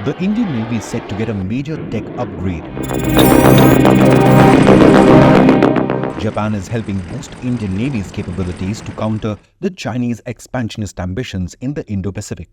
The Indian Navy is set to get a major tech upgrade. Japan is helping boost Indian Navy's capabilities to counter the Chinese expansionist ambitions in the Indo-Pacific.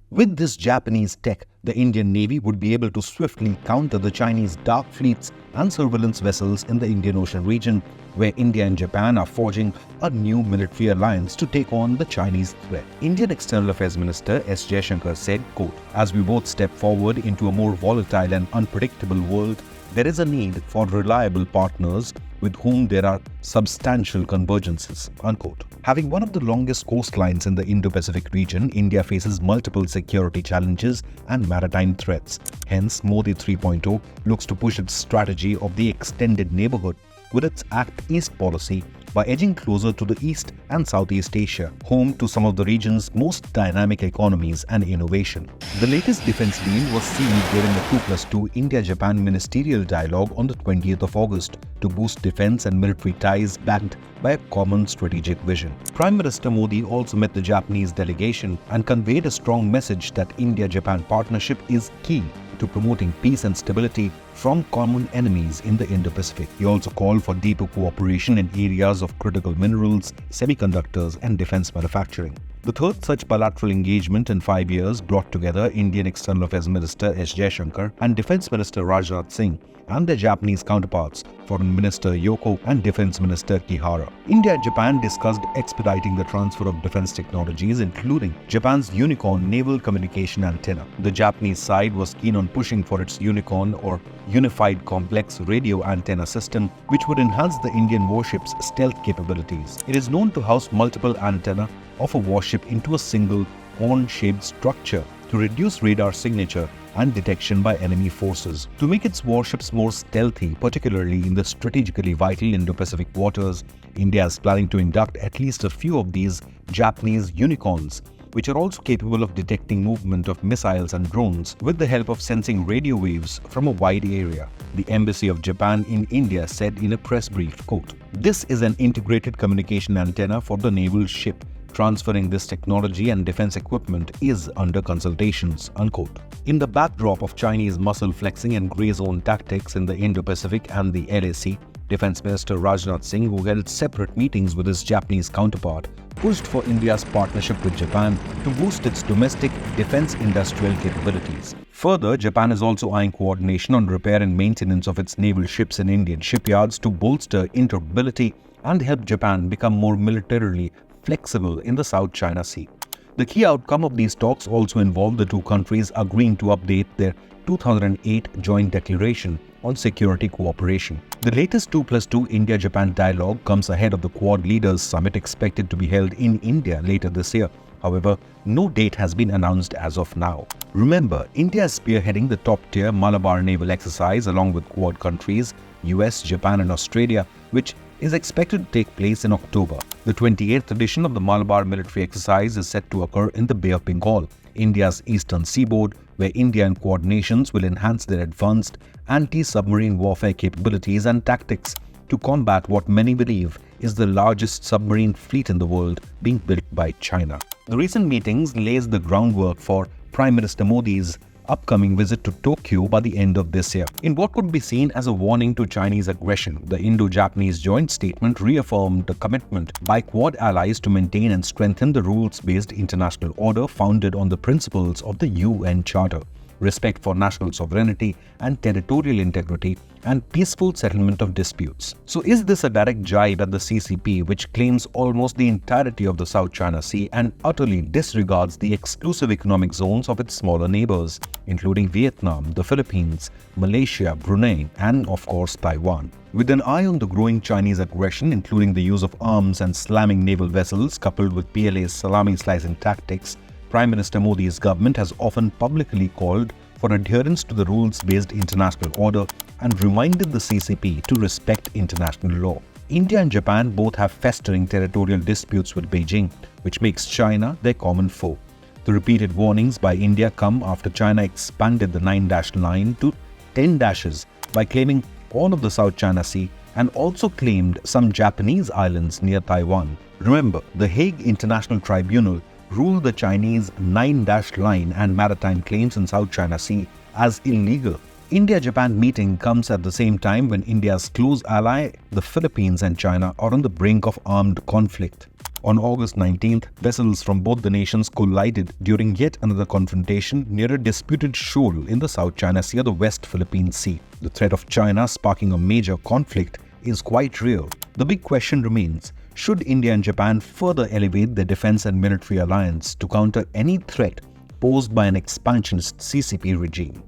With this Japanese tech, the Indian Navy would be able to swiftly counter the Chinese dark fleets and surveillance vessels in the Indian Ocean region, where India and Japan are forging a new military alliance to take on the Chinese threat. Indian External Affairs Minister S. Jaishankar said, quote, "As we both step forward into a more volatile and unpredictable world, there is a need for reliable partners with whom there are substantial convergences," unquote. Having one of the longest coastlines in the Indo-Pacific region, India faces multiple security challenges and maritime threats. Hence, Modi 3.0 looks to push its strategy of the extended neighborhood with its Act East policy by edging closer to the East and Southeast Asia, home to some of the region's most dynamic economies and innovation. The latest defense deal was sealed during the 2+2 India-Japan ministerial dialogue on the 20th of August to boost defense and military ties backed by a common strategic vision. Prime Minister Modi also met the Japanese delegation and conveyed a strong message that India-Japan partnership is key to promoting peace and stability from common enemies in the Indo-Pacific. He also called for deeper cooperation in areas of critical minerals, semiconductors, and defense manufacturing. The third such bilateral engagement in 5 years brought together Indian External Affairs Minister S. Jaishankar and Defense Minister Rajnath Singh and their Japanese counterparts, Foreign Minister Yoko and Defense Minister Kihara. India and Japan discussed expediting the transfer of defense technologies, including Japan's Unicorn naval communication antenna. The Japanese side was keen on pushing for its Unicorn, or Unified Complex Radio Antenna system, which would enhance the Indian warship's stealth capabilities. It is known to house multiple antennae of a warship into a single horn-shaped structure to reduce radar signature and detection by enemy forces. To make its warships more stealthy, particularly in the strategically vital Indo-Pacific waters, India is planning to induct at least a few of these Japanese unicorns, which are also capable of detecting movement of missiles and drones with the help of sensing radio waves from a wide area. The Embassy of Japan in India said in a press brief, quote, "This is an integrated communication antenna for the naval ship. Transferring this technology and defense equipment is under consultations," unquote. In the backdrop of Chinese muscle flexing and grey zone tactics in the Indo-Pacific and the LAC, Defense Minister Rajnath Singh, who held separate meetings with his Japanese counterpart, pushed for India's partnership with Japan to boost its domestic defense industrial capabilities. Further, Japan is also eyeing coordination on repair and maintenance of its naval ships in Indian shipyards to bolster interoperability and help Japan become more militarily flexible in the South China Sea. The key outcome of these talks also involved the two countries agreeing to update their 2008 joint declaration on security cooperation. The latest 2+2 India-Japan dialogue comes ahead of the Quad Leaders Summit expected to be held in India later this year. However, no date has been announced as of now. Remember, India is spearheading the top-tier Malabar naval exercise along with Quad countries, US, Japan and Australia, which is expected to take place in October. The 28th edition of the Malabar military exercise is set to occur in the Bay of Bengal, India's eastern seaboard, where India and Quad nations will enhance their advanced anti-submarine warfare capabilities and tactics to combat what many believe is the largest submarine fleet in the world being built by China. The recent meetings lays the groundwork for Prime Minister Modi's upcoming visit to Tokyo by the end of this year. In what could be seen as a warning to Chinese aggression, the Indo-Japanese joint statement reaffirmed the commitment by Quad allies to maintain and strengthen the rules-based international order founded on the principles of the UN Charter, respect for national sovereignty and territorial integrity, and peaceful settlement of disputes. So is this a direct jibe at the CCP, which claims almost the entirety of the South China Sea and utterly disregards the exclusive economic zones of its smaller neighbors, including Vietnam, the Philippines, Malaysia, Brunei, and of course Taiwan? With an eye on the growing Chinese aggression, including the use of arms and slamming naval vessels coupled with PLA's salami-slicing tactics, Prime Minister Modi's government has often publicly called for adherence to the rules-based international order and reminded the CCP to respect international law. India and Japan both have festering territorial disputes with Beijing, which makes China their common foe. The repeated warnings by India come after China expanded the 9-dash line to 10 dashes by claiming all of the South China Sea and also claimed some Japanese islands near Taiwan. Remember, the Hague International Tribunal ruled the Chinese 9-dash line and maritime claims in South China Sea as illegal. India-Japan meeting comes at the same time when India's close ally, the Philippines and China, are on the brink of armed conflict. On August 19th, vessels from both the nations collided during yet another confrontation near a disputed shoal in the South China Sea or the West Philippine Sea. The threat of China sparking a major conflict is quite real. The big question remains, should India and Japan further elevate their defense and military alliance to counter any threat posed by an expansionist CCP regime?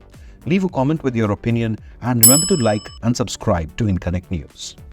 Leave a comment with your opinion and remember to like and subscribe to Inconnect News.